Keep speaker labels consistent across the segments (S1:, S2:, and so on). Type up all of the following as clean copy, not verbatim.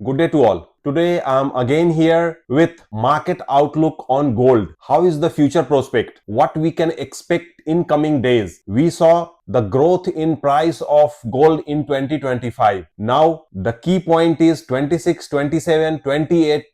S1: Good day to all. Today I'm again here with market outlook on gold. How is the future prospect? What we can expect in coming days? We saw the growth in price of gold in 2025. Now the key point is 26, 27, 28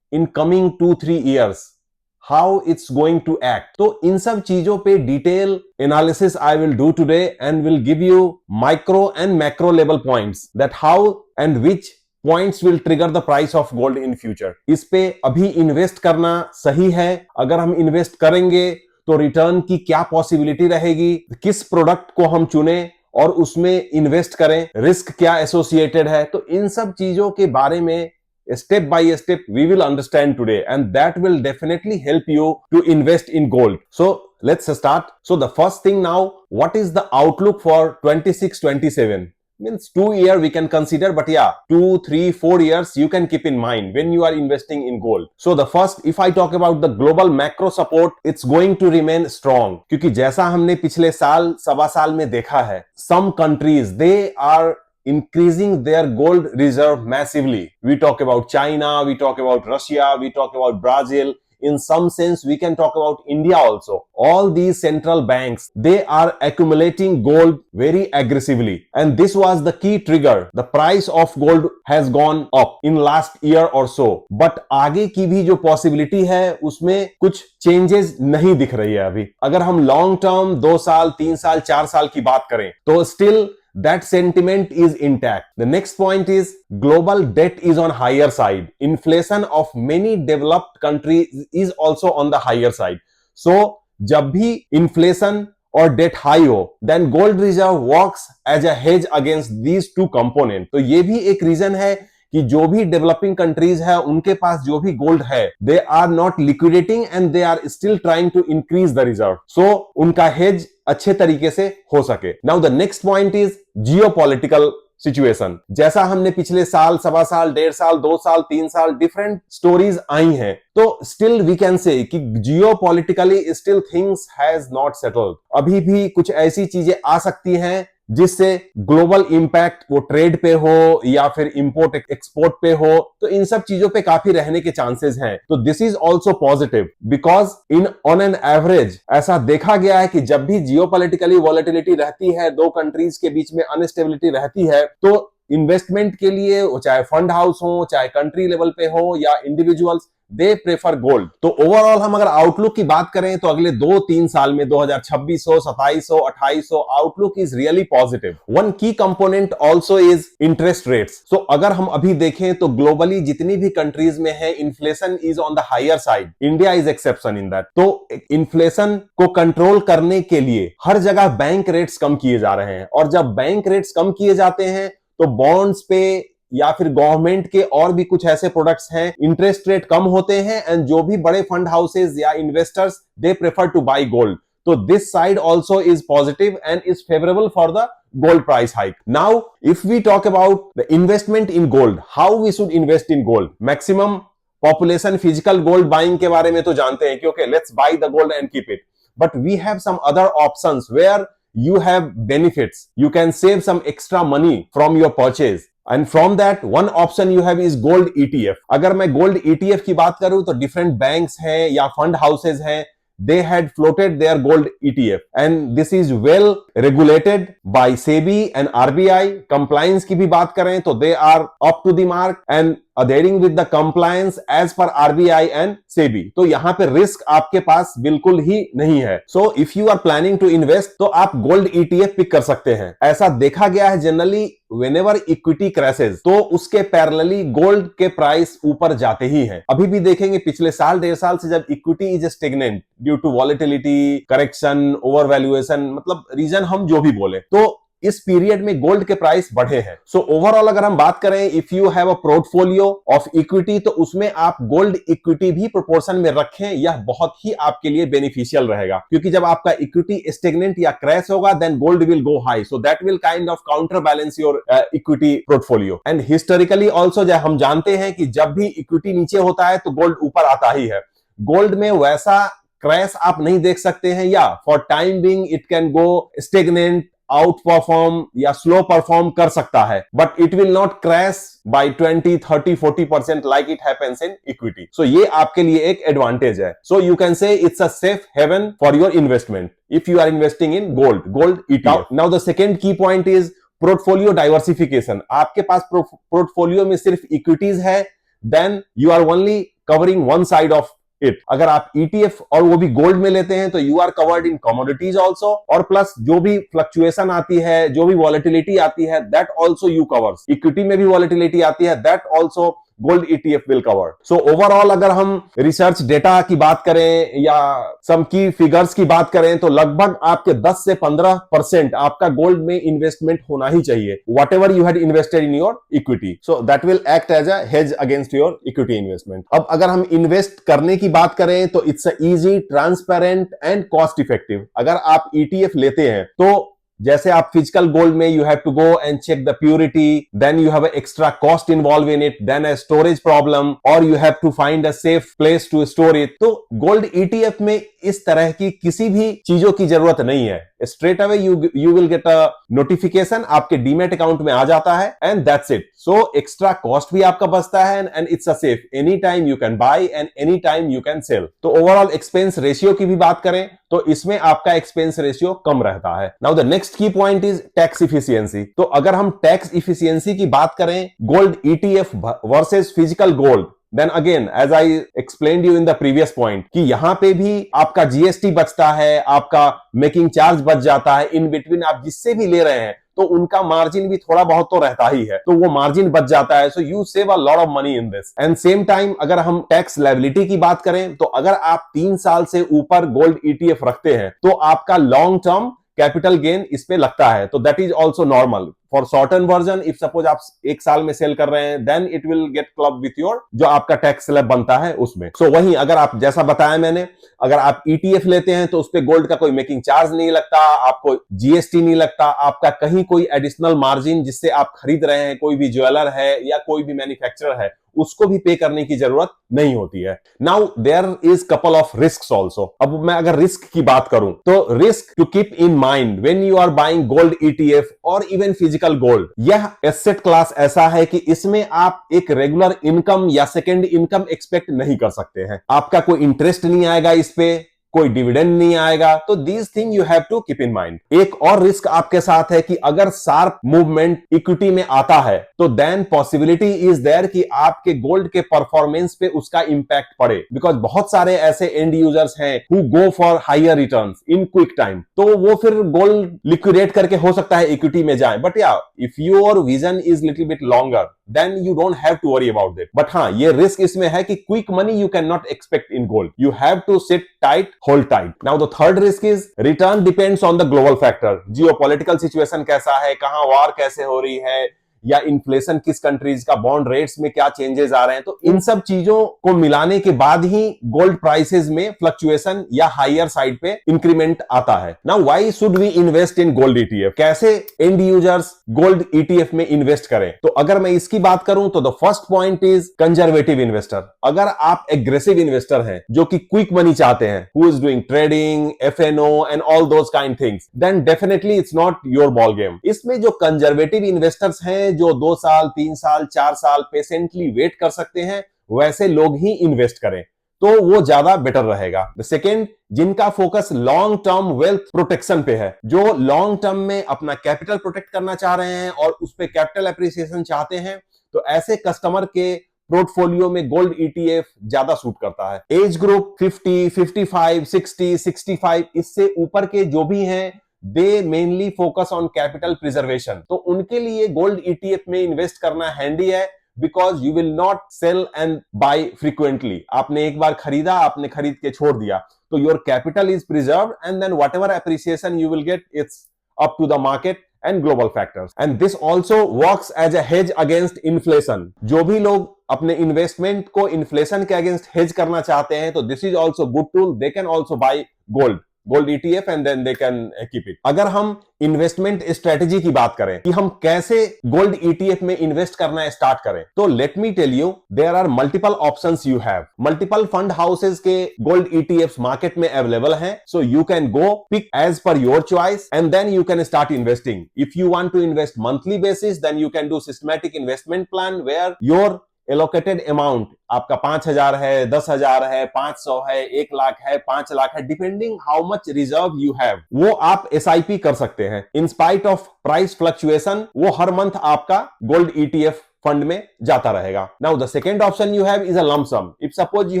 S1: in coming 2-3 years. How it's going to act. तो इन सब चीजों पे detail analysis I will do today and will give you micro and macro level points that how and which points will trigger the price of gold in future. इस पे अभी invest करना सही है? अगर हम इन्वेस्ट करेंगे तो रिटर्न की क्या पॉसिबिलिटी रहेगी? किस प्रोडक्ट को हम चुने और उसमें इन्वेस्ट करें? रिस्क क्या एसोसिएटेड है? तो इन सब चीजों के बारे में step by step we will understand today, and that will definitely help you to invest in gold. So let's start. So the first thing now, what is the outlook for 26-27? Means 2 year we can consider, but yeah, 2, 3, 4 years you can keep in mind when you are investing in gold. So the first, if I talk about the global macro support, it's going to remain strong. क्योंकि जैसा हमने पिछले साल सवा साल में देखा है, some countries they are increasing their gold reserve massively. We talk about China, we talk about Russia, we talk about Brazil. In some sense, we can talk about India also. All these central banks, they are accumulating gold very aggressively. And this was the key trigger. The price of gold has gone up in last year or so. But आगे की भी जो possibility है, उसमें कुछ changes नहीं दिख रही है अभी. अगर हम long term 2 साल, 3 साल, 4 साल की बात करें, तो still that sentiment is intact. The next point is global debt is on higher side. Inflation of many developed countries is also on the higher side. So जब भी inflation और डेट हाई हो, then gold reserve works as a hedge against these two components. तो ये भी एक reason है कि जो भी डेवलपिंग कंट्रीज है उनके पास जो भी गोल्ड है, they are not liquidating and they are still trying to increase the reserve. So उनका हेज अच्छे तरीके से हो सके. Now the next point is geopolitical situation. जैसा हमने पिछले साल, सवा साल, 1.5 साल, 2 साल, 3 साल डिफरेंट स्टोरीज आई हैं, तो स्टिल वी कैन से कि geopolitically still things has not settled. अभी भी कुछ ऐसी चीजें आ सकती हैं जिससे ग्लोबल इंपैक्ट वो ट्रेड पे हो या फिर इंपोर्ट एक्सपोर्ट पे हो, तो इन सब चीजों पे काफी रहने के चांसेस हैं. तो this is also positive because in on an average ऐसा देखा गया है कि जब भी जियोपॉलिटिकली वॉलेटिलिटी रहती है, दो कंट्रीज के बीच में अनस्टेबिलिटी रहती है, तो इन्वेस्टमेंट के लिए चाहे फंड हाउस हो, चाहे कंट्री लेवल पे हो या इंडिविजुअल्स, दे प्रेफर गोल्ड. तो ओवरऑल हम अगर आउटलुक की बात करें तो अगले 2-3 साल में 2026, 27, 28 outlook is really positive. One key component also is interest rates. So अगर हम अभी देखें तो ग्लोबली जितनी भी कंट्रीज में है, inflation is on the higher side. India is exception in that. तो इन्फ्लेशन को कंट्रोल करने के लिए हर जगह बैंक रेट्स कम किए जा रहे हैं, और जब बैंक रेट्स कम किए जाते हैं तो बॉन्ड्स पे या फिर गवर्नमेंट के और भी कुछ ऐसे प्रोडक्ट्स हैं, इंटरेस्ट रेट कम होते हैं, एंड जो भी बड़े फंड हाउसेस या investors they prefer to buy gold. तो this side also is positive and is favourable for the gold price hike. Now if we talk about the investment in gold, how we should invest in gold? Maximum population physical gold buying के बारे में तो जानते हैं कि okay, let's buy the gold and keep it, but we have some other options where you have benefits. You can save some extra money from your purchase. And from that, one option you have is gold ETF. अगर मैं gold ETF की बात करूं तो different banks हैं या fund houses हैं, they had floated their gold ETF, and this is well regulated by SEBI and RBI. Compliance की भी बात करें तो they are up to the mark and adhering with the compliance as per RBI and SEBI. तो यहां पे risk आपके पास बिल्कुल ही नहीं है. So if you are planning to invest, तो आप गोल्ड ETF पिक कर सकते हैं. ऐसा देखा गया है जनरली whenever equity crashes, तो उसके पैरेलली गोल्ड के प्राइस ऊपर जाते ही हैं. अभी भी देखेंगे पिछले साल, 1.5 साल से जब equity is stagnant due to volatility, correction, over valuation, मतलब रीजन हम जो भी बोले, तो इस पीरियड में गोल्ड के प्राइस बढ़े हैं. सो ओवरऑल अगर हम बात करें, if you have a portfolio of equity, तो उसमें आप गोल्ड इक्विटी भी प्रोपोर्शन में रखें. यह बहुत ही आपके लिए बेनिफिशियल रहेगा, क्योंकि जब आपका इक्विटी स्टेगनेंट या क्रैश होगा, then gold will go high. So that will kind of counter balance your equity portfolio. And historically also हम जानते हैं कि जब भी इक्विटी नीचे होता है तो गोल्ड ऊपर आता ही है. गोल्ड में वैसा क्रैश आप नहीं देख सकते हैं, या for time being it can go stagnant outperform या स्लो परफॉर्म कर सकता है, but it will not crash by 20, 30, 40% like it happens in equity. So ये आपके लिए एक एडवांटेज है. So you can say it's a safe haven for your investment if you are investing in gold ETF. Now the second key point is portfolio diversification. आपके पास portfolio में सिर्फ equities है, then you are only covering one side of it. अगर आप ETF और वो भी gold में लेते हैं तो you are covered in commodities also, और प्लस जो भी फ्लक्चुएशन आती है, जो भी वॉलेटिलिटी आती है, that also you covers. Equity में भी वॉलेटिलिटी आती है, that also gold ETF will cover. So overall अगर हम रिसर्च डेटा की बात करें या सम की फिगर्स की बात करें तो लगभग आपके 10 से 15% आपका गोल्ड में इन्वेस्टमेंट होना ही चाहिए, whatever you had invested in your equity. So that will act as a hedge against your equity investment. अब अगर हम इन्वेस्ट करने की बात करें तो it's a easy, transparent and cost effective. अगर आप ETF लेते हैं तो जैसे आप फिजिकल गोल्ड में you have to go and check the purity, then you have extra cost involve in it, then a storage problem, और you have to find a safe place to store it. तो gold ETF में इस तरह की किसी भी चीजों की जरूरत नहीं है. Straight away you will get a notification, आपके डीमेट अकाउंट में आ जाता है, and that's it. So extra cost भी आपका बचता है, and it's a safe. Any time you can buy and any time you can sell. तो ओवरऑल एक्सपेंस रेशियो की भी बात करें तो इसमें आपका एक्सपेंस रेशियो कम रहता है. Now the next key point is tax efficiency. तो अगर हम टैक्स इफिशियंसी की बात करें gold ETF versus physical gold, then again as I explained you in the previous point कि यहां पे भी आपका GST बचता है, आपका मेकिंग चार्ज बच जाता है. इन बिटवीन आप जिससे भी ले रहे हैं तो उनका मार्जिन भी थोड़ा बहुत तो रहता ही है, तो वो मार्जिन बच जाता है. So you save a lot of money in this. And same time अगर हम टैक्स लायबिलिटी की बात करें तो अगर आप 3 साल से ऊपर गोल्ड ETF रखते हैं तो आपका लॉन्ग टर्म कैपिटल गेन इस पे लगता है. तो that is also normal for shorten version. If suppose आप 1 साल में सेल कर रहे हैं, then it will get club with your जो आपका टैक्स स्लैब बनता है उसमें. सो वहीं अगर आप जैसा बताया मैंने, अगर आप ETF लेते हैं तो उस पे गोल्ड का कोई मेकिंग चार्ज नहीं लगता, आपको GST नहीं लगता, आपका कहीं कोई एडिशनल मार्जिन जिससे आप खरीद रहे हैं, कोई भी ज्वेलर है या कोई भी मैन्युफैक्चरर है, उसको भी पे करने की जरूरत नहीं होती है. Now there is couple of risk also. अब मैं अगर रिस्क की बात करूं तो risk to keep in mind when you are buying gold ETF और इवन फिजिकल गोल्ड, यह एसेट क्लास ऐसा है कि इसमें आप एक रेगुलर इनकम या सेकेंड इनकम एक्सपेक्ट नहीं कर सकते हैं. आपका कोई इंटरेस्ट नहीं आएगा इस पे, कोई डिविडेंड नहीं आएगा. तो these thing you have to keep in mind. एक और रिस्क आपके साथ है कि अगर शार्प मूवमेंट इक्विटी में आता है तो देन पॉसिबिलिटी इज देयर कि आपके गोल्ड के परफॉर्मेंस पे उसका इंपैक्ट पड़े, बिकॉज बहुत सारे ऐसे एंड यूजर्स हैं who go for higher returns in quick time. तो वो फिर गोल्ड लिक्विडेट करके हो सकता है इक्विटी में जाए. बट या if your vision is little bit longer, then you don't have to worry about it. But हाँ, ये रिस्क इसमें है कि quick money you cannot expect in gold. You have to sit tight, hold tight. Now the third risk is return depends on the global factor. Geopolitical situation कैसा है, कहाँ war कैसे हो रही है, या इन्फ्लेशन किस कंट्रीज का, बॉन्ड रेट्स में क्या चेंजेस आ रहे हैं. तो इन सब चीजों को मिलाने के बाद ही गोल्ड प्राइसेस में फ्लक्चुएशन या हायर साइड पे इंक्रीमेंट आता है. Now why should we invest in gold ETF? कैसे एंड यूजर्स गोल्ड ETF में इन्वेस्ट करें? तो अगर मैं इसकी बात करूं तो the first point is conservative investor. अगर आप एग्रेसिव इन्वेस्टर हैं जो कि क्विक मनी चाहते हैं, who is doing trading, FNO and all those kind things, then definitely it's not your ball game. इसमें जो कंजर्वेटिव इन्वेस्टर्स हैं जो 2 साल 3 साल 4 साल पेशेंटली वेट कर सकते हैं, वैसे लोग ही इन्वेस्ट करें तो वो ज्यादा बेटर रहेगा. सेकेंड, जिनका focus long term wealth protection पे है, जो लॉन्ग टर्म में अपना कैपिटल प्रोटेक्ट करना चाह रहे हैं और उस पे कैपिटल एप्रिसिएशन चाहते हैं, तो ऐसे कस्टमर के पोर्टफोलियो में गोल्ड ETF ज्यादा सूट करता है. एज ग्रुप 50, 55, 60, 65 इससे ऊपर के जो भी हैं, they mainly focus on capital preservation. तो उनके लिए गोल्ड ETF में इन्वेस्ट करना हैंडी है, because you will not sell and buy frequently. आपने एक बार खरीदा, आपने खरीद के छोड़ दिया, तो your capital is preserved and then whatever appreciation you will get, it's up to the market and global factors. And this also works as a hedge against inflation. जो भी लोग अपने इन्वेस्टमेंट को इन्फ्लेशन के against hedge करना चाहते हैं, तो this is also good tool. They can also buy gold gold ETF and then they can keep it. अगर हम इन्वेस्टमेंट स्ट्रेटेजी की बात करें कि हम कैसे गोल्ड ETF में इन्वेस्ट करना स्टार्ट करें, तो let me tell you there are multiple options you have. Multiple fund houses के गोल्ड ETFs मार्केट में अवेलेबल हैं, so you can go pick as per your choice and then you can start investing. If you want to invest monthly basis then you can do systematic investment plan where your allocated amount आपका 5,000 है, 10,000 है, 500 है, 1 लाख है, 5 लाख है, depending how much reserve you have, वो आप SIP कर सकते हैं. In spite of price fluctuation वो हर मंथ आपका गोल्ड ETF फंड में जाता रहेगा. Now the second option you have is a lump sum. If suppose you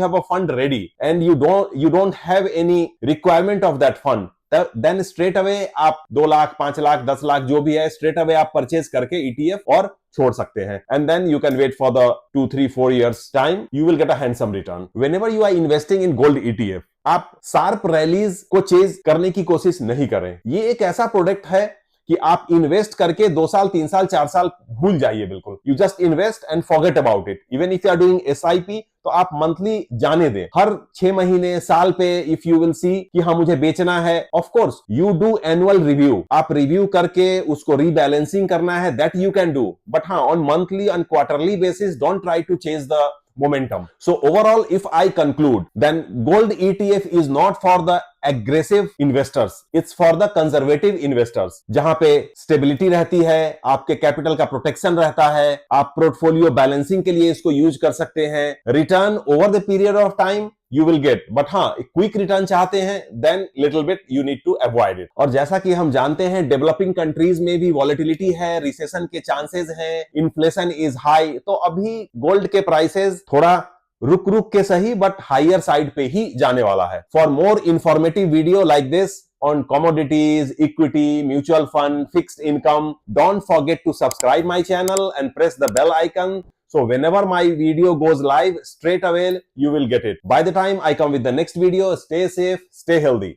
S1: have a fund ready and you don't have any requirement of that fund, then straight away आप 2 लाख, 5 लाख, 10 लाख जो भी है, straight away आप purchase करके ETF और छोड़ सकते हैं. And then you can wait for the 2, 3, 4 years time, you will get a handsome return. Whenever you are investing in gold ETF, आप शार्प रैलीज को चेज करने की कोशिश नहीं करें. ये एक ऐसा प्रोडक्ट है कि आप इन्वेस्ट करके 2 साल, 3 साल, 4 साल भूल जाइए बिल्कुल. You just invest and forget about it. Even if you are doing SIP, तो आप मंथली जाने दें. हर 6 महीने, साल पे इफ यू विल सी कि हाँ मुझे बेचना है, of course you do annual review. आप रिव्यू करके उसको रीबैलेंसिंग करना है, that you can do. But हाँ, on monthly and quarterly basis don't try to change the momentum. So overall, if I conclude, then gold ETF is not for the aggressive investors. It's for the conservative investors. जहां पे stability रहती है, आपके capital का protection रहता है, आप portfolio balancing के लिए इसको यूज कर सकते हैं. Return over the period of time you will get, but हाँ, क्विक रिटर्न चाहते हैं, then little bit you need to avoid it. और जैसा कि हम जानते हैं, डेवलपिंग कंट्रीज में भी वॉलेटिलिटी है, रिसेशन के चांसेस हैं, इन्फ्लेशन इज हाई, तो अभी गोल्ड के प्राइसेस थोड़ा रुक रुक के सही बट हायर साइड पे ही जाने वाला है. For more informative video like this on commodities, equity, mutual fund, fixed income, don't forget to subscribe my channel and press the bell icon. So whenever my video goes live, straight away you will get it. By the time I come with the next video, stay safe, stay healthy.